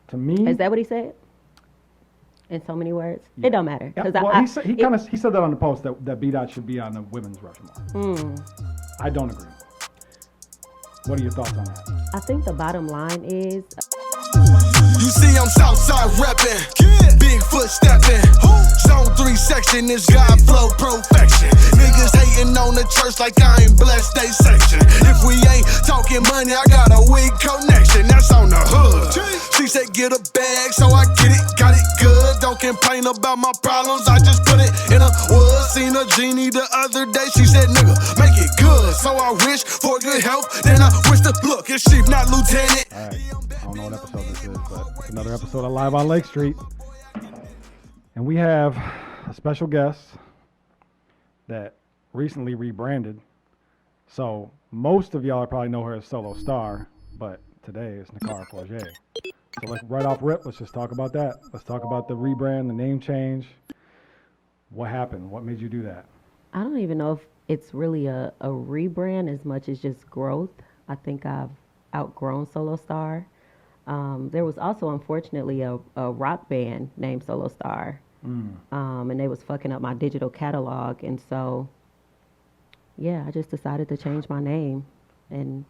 To me, Is that what he said? In so many words, yeah. It don't matter. Yeah, well, he said that on the post that B-Dot should be on the women's Rushmore. I don't agree. What are your thoughts on that? I think the bottom line is. You see, I'm Southside reppin', Bigfoot steppin'. Zone 3 section is God flow perfection. Niggas hating on the church like I ain't blessed they section. If we ain't talking money, I got a weak connection. That's on the hood. She said get a bag, so I get it, got it good. Don't complain about my problems, I just put it in a wood. Seen a genie the other day, she said nigga, make it good. So I wish for good health, then I wish to look. It's chief, not lieutenant. All right. I don't know what episode this is, but it's another episode of Live on Lake Street. And we have a special guest that recently rebranded. So most of y'all probably know her as Solo Star, but today is NAKARA FORJE. So let's right off rip, let's just talk about that. Let's talk about the rebrand, the name change. What happened? What made you do that? I don't even know if it's really a rebrand as much as just growth. I think I've outgrown Solo Star. There was also, unfortunately, a rock band named Solo Star. And they was fucking up my digital catalog. And so, yeah, I just decided to change my name and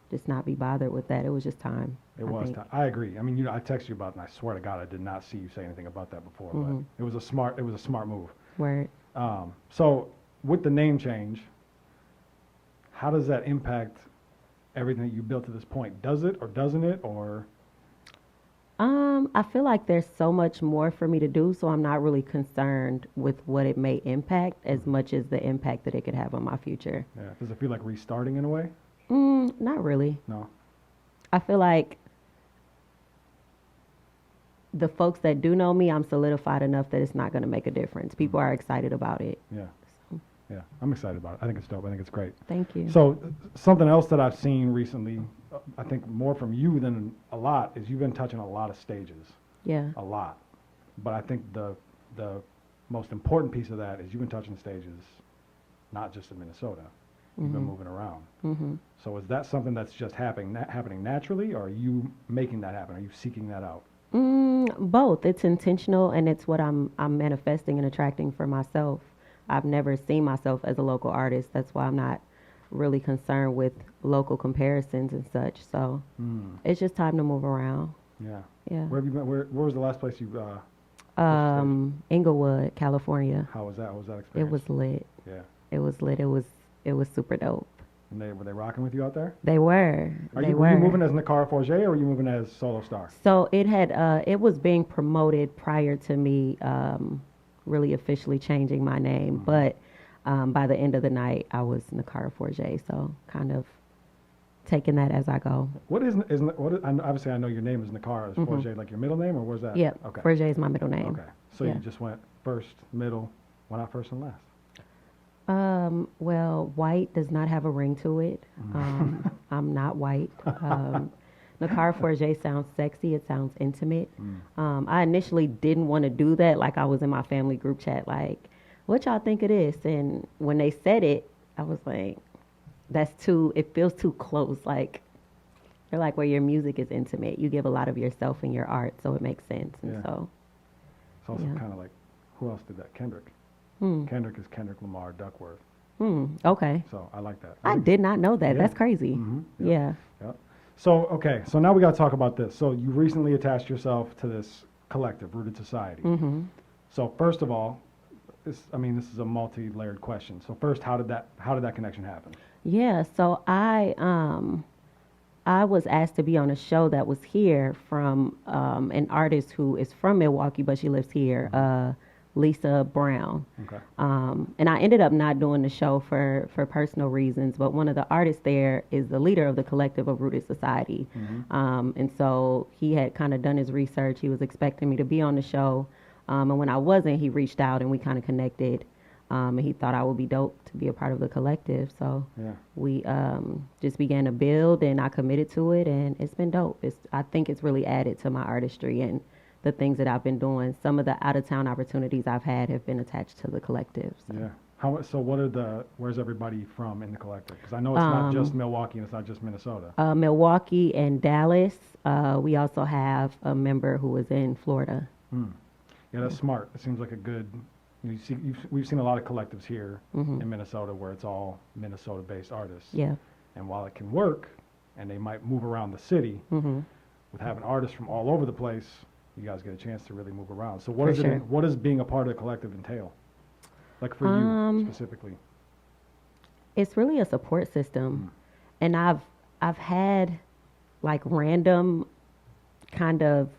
just not be bothered with that. It was just time. It was time. I agree. I mean, I texted you about it, and I swear to God, I did not see you say anything about that before. But it was a smart move. Word. So with the name change, how does that impact everything that you built to this point? Does it or doesn't it, or? I feel like there's so much more for me to do, so I'm not really concerned with what it may impact as much as the impact that it could have on my future. Yeah. Does it feel like restarting in a way? Not really. No. I feel like the folks that do know me, I'm solidified enough that it's not going to make a difference. People are excited about it. Yeah. Yeah, I'm excited about it. I think it's dope. I think it's great. Thank you. So something else that I've seen recently, I think more from you than a lot, is you've been touching a lot of stages. Yeah. A lot. But I think the most important piece of that is you've been touching stages, not just in Minnesota. You've been moving around. So is that something that's just happening naturally, or are you making that happen? Are you seeking that out? Both. It's intentional, and it's what I'm manifesting and attracting for myself. I've never seen myself as a local artist. That's why I'm not really concerned with local comparisons and such. So it's just time to move around. Yeah. Yeah. Where have you been? Where was the last place you? Inglewood, California. How was that? What was that experience? It was lit. Yeah. It was lit. It was super dope. And were they rocking with you out there? They were. Were you moving as NAKARA FORJE, or were you moving as Solo Star? So it was being promoted prior to me really officially changing my name, but by the end of the night, I was NAKARA FORJE. So kind of taking that as I go. Obviously I know your name is NAKARA. Is FORJE like your middle name, or where's that? Yeah. Okay. FORJE is my middle name. Okay. So you just went first, middle. Why not first and last? Well, white does not have a ring to it. I'm not white. NAKARA FORJE sounds sexy. It sounds intimate. I initially didn't want to do that. Like, I was in my family group chat, like, what y'all think of this? And when they said it, I was like, it feels too close. Like, they're like, where your music is intimate. You give a lot of yourself in your art, so it makes sense. And so. It's also kind of like, who else did that? Kendrick. Kendrick is Kendrick Lamar Duckworth. Okay. So I like that. I did not know that. Yeah. That's crazy. Yeah. So, okay. So now we got to talk about this. So you recently attached yourself to this collective, Rooted Society. So first of all, this is a multi-layered question. So first, how did that connection happen? Yeah. So I was asked to be on a show that was here from an artist who is from Milwaukee, but she lives here, Lisa Brown. Okay. And I ended up not doing the show for personal reasons, but one of the artists there is the leader of the collective of Rooted Society. And so he had kind of done his research. He was expecting me to be on the show. And when I wasn't, he reached out and we kind of connected. And he thought I would be dope to be a part of the collective. So we just began to build, and I committed to it, and it's been dope. I think it's really added to my artistry and the things that I've been doing. Some of the out-of-town opportunities I've had have been attached to the collective. So. Yeah. So where's everybody from in the collective? Because I know it's not just Milwaukee and it's not just Minnesota. Milwaukee and Dallas. We also have a member who is in Florida. Yeah, that's smart. It seems like a good. We've seen a lot of collectives here in Minnesota where it's all Minnesota-based artists. Yeah. And while it can work, and they might move around the city, with having artists from all over the place, you guys get a chance to really move around. So what does being a part of the collective entail? Like for you specifically? It's really a support system. And I've had like random kind of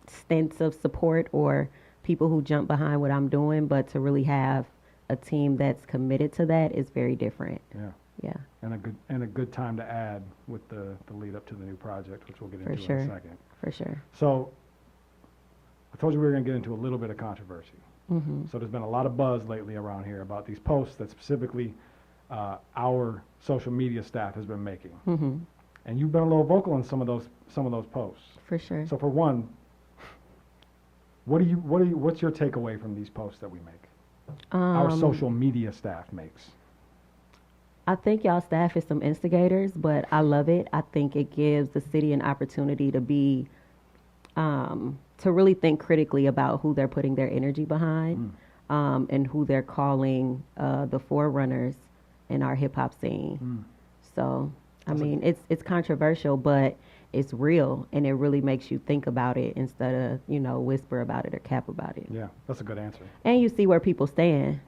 stints of support or people who jump behind what I'm doing, but to really have a team that's committed to that is very different. Yeah. Yeah. And a good time to add with the lead up to the new project, which we'll get into in a second. For sure. So I told you we were going to get into a little bit of controversy. So there's been a lot of buzz lately around here about these posts that specifically our social media staff has been making. And you've been a little vocal on some of those posts. For sure. So for one, what's your takeaway from these posts that we make? Our social media staff makes. I think y'all staff is some instigators, but I love it. I think it gives the city an opportunity to be, to really think critically about who they're putting their energy behind, and who they're calling the forerunners in our hip hop scene. So, I mean, it's controversial, but it's real, and it really makes you think about it instead of, whisper about it or cap about it. Yeah, that's a good answer. And you see where people stand.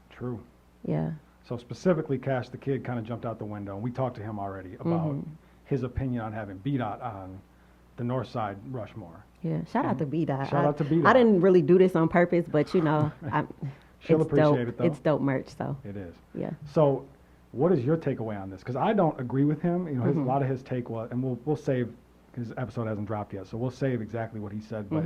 True. Yeah. So specifically, Cash the Kid kind of jumped out the window, and we talked to him already about his opinion on having B-Dot on the North Side Rushmore. Yeah, shout out to B-Dot. Shout out to B-Dot. I didn't really do this on purpose, but She'll it's appreciate dope. it, though. It's dope merch, so. It is. Yeah. So what is your takeaway on this? Because I don't agree with him. A lot of his take was, and we'll save, his episode hasn't dropped yet, so we'll save exactly what he said, but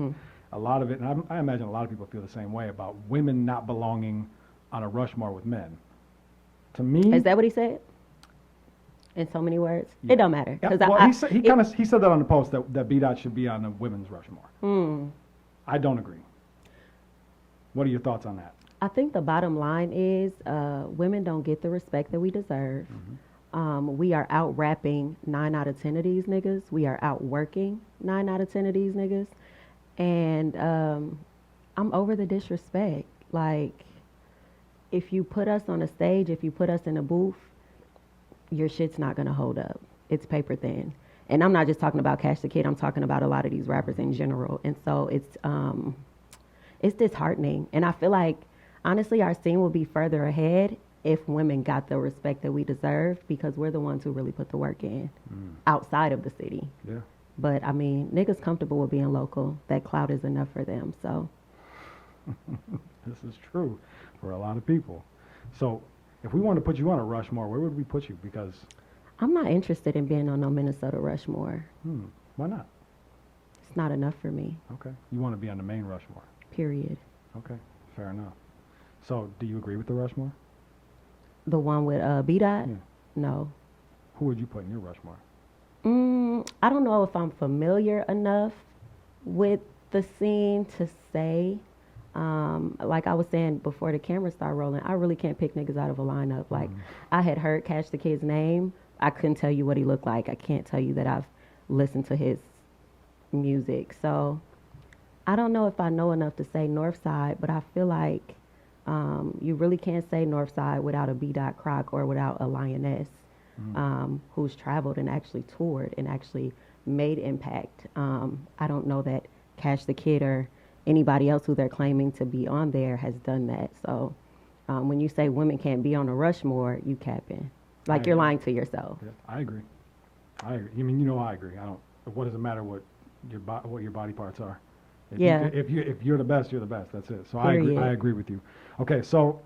a lot of it, and I imagine a lot of people feel the same way about women not belonging on a Rushmore with men. To me, Is that what he said? In so many words? Yeah. It don't matter. Yeah, well, he said that on the post that B-Dot should be on the women's Rushmore. I don't agree. What are your thoughts on that? I think the bottom line is women don't get the respect that we deserve. We are out rapping 9 out of 10 of these niggas. We are out working 9 out of 10 of these niggas. And I'm over the disrespect. Like, if you put us on a stage, if you put us in a booth, your shit's not going to hold up. It's paper thin. And I'm not just talking about Cash the Kid. I'm talking about a lot of these rappers in general. And so it's disheartening. And I feel like, honestly, our scene will be further ahead if women got the respect that we deserve, because we're the ones who really put the work in outside of the city. Yeah. But, I mean, niggas comfortable with being local. That clout is enough for them, so. This is true for a lot of people. So if we wanted to put you on a Rushmore, where would we put you? Because I'm not interested in being on no Minnesota Rushmore. Why not? It's not enough for me, Okay. You want to be on the main Rushmore. period. Okay. Fair enough. So do you agree with the Rushmore? The one with B-Dot? Yeah. No. Who would you put in your Rushmore? I don't know if I'm familiar enough with the scene to say. Like I was saying before the camera started rolling, I really can't pick niggas out of a lineup. Like, I had heard Cash the Kid's name. I couldn't tell you what he looked like. I can't tell you that I've listened to his music. So I don't know if I know enough to say Northside, but I feel like you really can't say Northside without a B-Dot Croc or without a Lioness who's traveled and actually toured and actually made impact. I don't know that Cash the Kid or anybody else who they're claiming to be on there has done that. So when you say women can't be on a Rushmore, you capping. Like, you're lying to yourself. Yeah, I agree. I mean, I agree. I don't. What does it matter what your body parts are? If you're the best, you're the best. That's it. So Period. I agree with you. Okay, so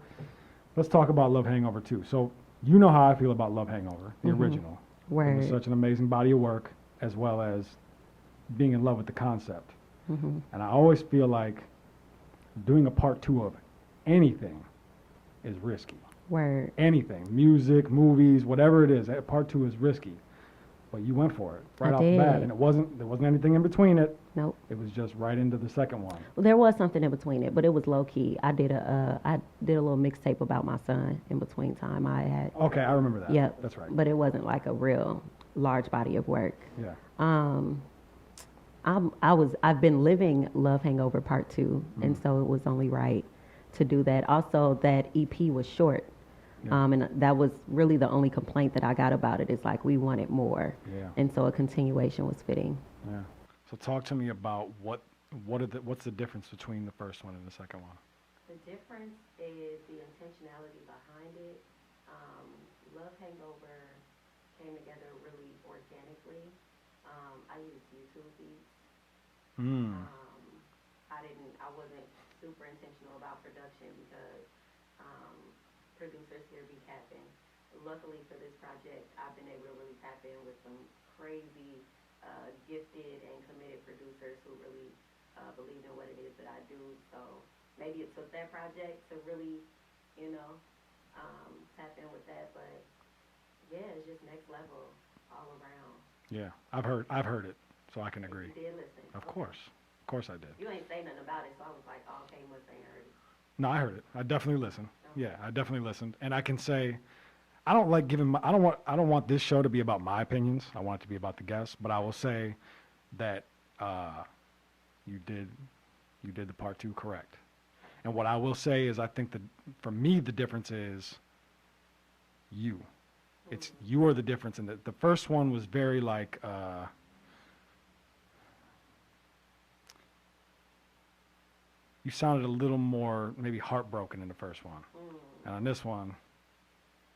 let's talk about Love Hangover 2. So you know how I feel about Love Hangover, the original. Word. It was such an amazing body of work, as well as being in love with the concept. And I always feel like doing a part 2 of anything is risky. Word. Anything, music, movies, whatever it is, part 2 is risky. But you went for it right I off the bat, did. and there wasn't anything in between it. Nope. It was just right into the second one. Well, there was something in between it, but it was low key. I did a little mixtape about my son in between time. I had. Okay, I remember that. Yep. That's right. But it wasn't like a real large body of work. Yeah. I've been living Love Hangover Part 2, and so it was only right to do that. Also, that EP was short, Yeah. and that was really the only complaint that I got about it. Is like we wanted more, Yeah. and so a continuation was fitting. Yeah. So talk to me about what's the difference between the first one and the second one? The difference is the intentionality behind it. Love Hangover came together really organically. I used YouTube beats. Mm. I wasn't super intentional about production because producers here be capping. Luckily for this project, I've been able to really tap in with some crazy, gifted and committed producers who really believe in what it is that I do. So maybe it took that project to really, tap in with that. But yeah, it's just next level all around. Yeah, I've heard it, so I can agree. You did listen. Of course I did. You ain't say nothing about it, so I was like, oh, okay, you must ain't heard it. No, I heard it. I definitely listened. Okay. Yeah, I definitely listened, and I can say, I don't like giving. I don't want this show to be about my opinions. I want it to be about the guests. But I will say that you did the part 2 correct. And what I will say is, I think that for me the difference is you. It's you are the difference in the first one was very like you sounded a little more maybe heartbroken in the first one, and on this one,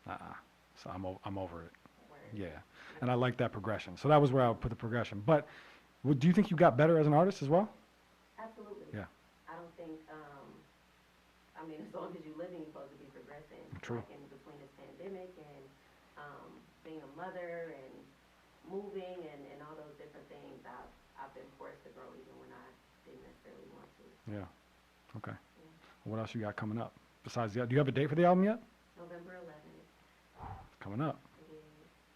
so I'm over it. Yeah, and I like that progression. So that was where I would put the progression. But do you think you got better as an artist as well? Absolutely. Yeah. I don't think, as long as you're living, you're supposed to be progressing. True. Like in between this pandemic and being a mother and moving and all those different things, I've been forced to grow even when I didn't necessarily want to. Yeah. Okay. What else you got coming up? Besides do you have a date for the album yet? November 11th. It's coming up. It is.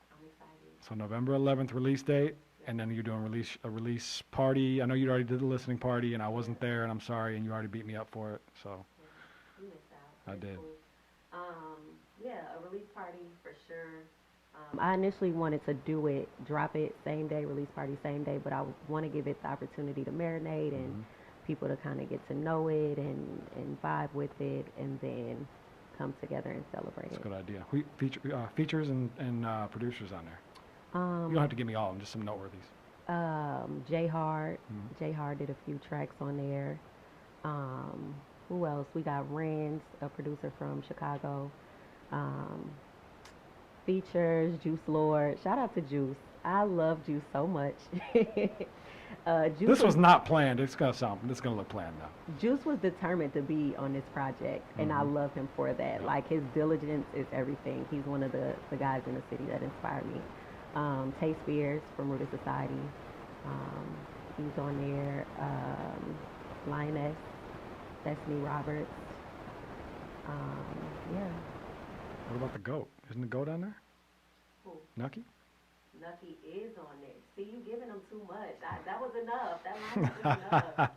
I'm excited. So November 11th release date, and then you're doing a release party. I know you already did the listening party, and I wasn't there, and I'm sorry, and you already beat me up for it. So You missed out. I It's did. cool. A release party for sure. I initially wanted to drop it same day, release party same day, but I want to give it the opportunity to marinate and people to kind of get to know it and vibe with it, and then come together and celebrate it's a it. good idea. Features and producers on there. You don't have to give me all of them, just some noteworthies. J Hard. J Hard did a few tracks on there. Who else? We got Renz, a producer from Chicago. Features, Juice Lord. Shout out to Juice. I love Juice so much. Juice This was not planned. It's gonna look planned now. Juice was determined to be on this project, and I love him for that. Like, his diligence is everything. He's one of the guys in the city that inspired me. Tay Spears from Rooted Society. He's on there. Lioness, Destiny Roberts. Yeah. What about the GOAT? Isn't the GOAT on there? Who? Nucky? Nucky is on there. See, you giving him too much. That was enough. That line was enough. Y'all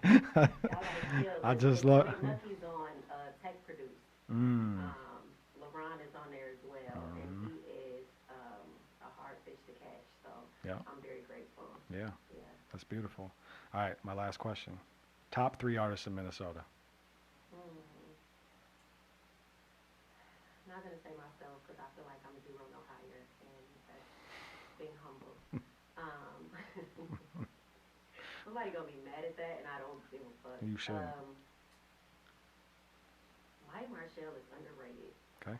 gotta chill. I just love. Nucky's on Tech Produce. Mm. LeBron is on there as well, and he is a hard fish to catch. So Yeah. I'm very grateful. Yeah, Yeah. that's beautiful. All right, my last question. Top 3 artists in Minnesota. I'm not gonna say myself because I feel like I'm a zero no higher, and that's being humble. Somebody gonna be mad at that, and I don't give a fuck. You should. Maya Marshall is underrated. Okay.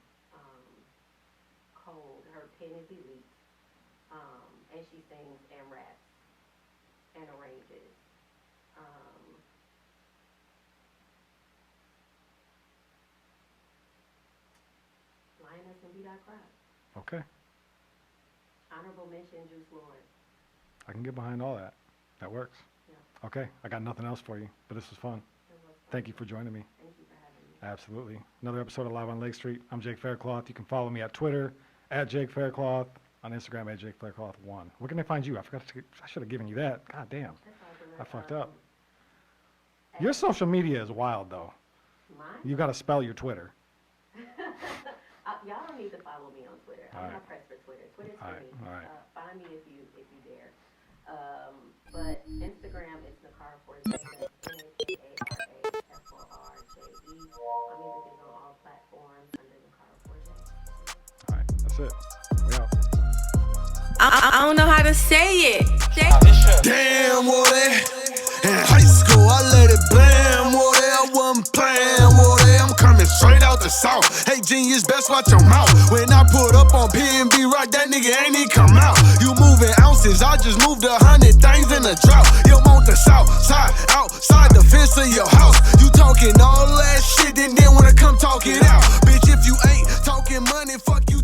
Cold. Her pen is elite. And she sings and raps and arranges. Lioness and B. Crop. Okay. Honorable mention, Juice Lord. I can get behind all that. That works. Yeah. Okay. I got nothing else for you, but this was fun. It was fun. Thank you for joining me. Thank you for having me. Absolutely. Another episode of Live on Lake Street. I'm Jake Faircloth. You can follow me at Twitter, at Jake Faircloth. on Instagram at JakeFlairCloth1. Where can they find you? I should have given you that. God damn. I fucked up. Your social media is wild, though. Mine? You got to spell your Twitter. Y'all don't need to follow me on Twitter. I'm not pressed for Twitter. Twitter's for me. All right. Find me if you dare. But Instagram is NAKARA FORJE. NAKARAFORJE. My music is on all platforms under NAKARA FORJE. All right, that's it. We out. I don't know how to say it. Damn, what it? In high school, I let it blam, what it? I wasn't playing, what it? I'm coming straight out the south. Hey, genius, best watch your mouth. When I put up on P&B Rock, that nigga ain't even come out. You moving ounces, I just moved 100 things in a drought. You want the south side, outside the fence of your house. You talking all that shit and then wanna come talk it out. Bitch, if you ain't talking money, fuck you.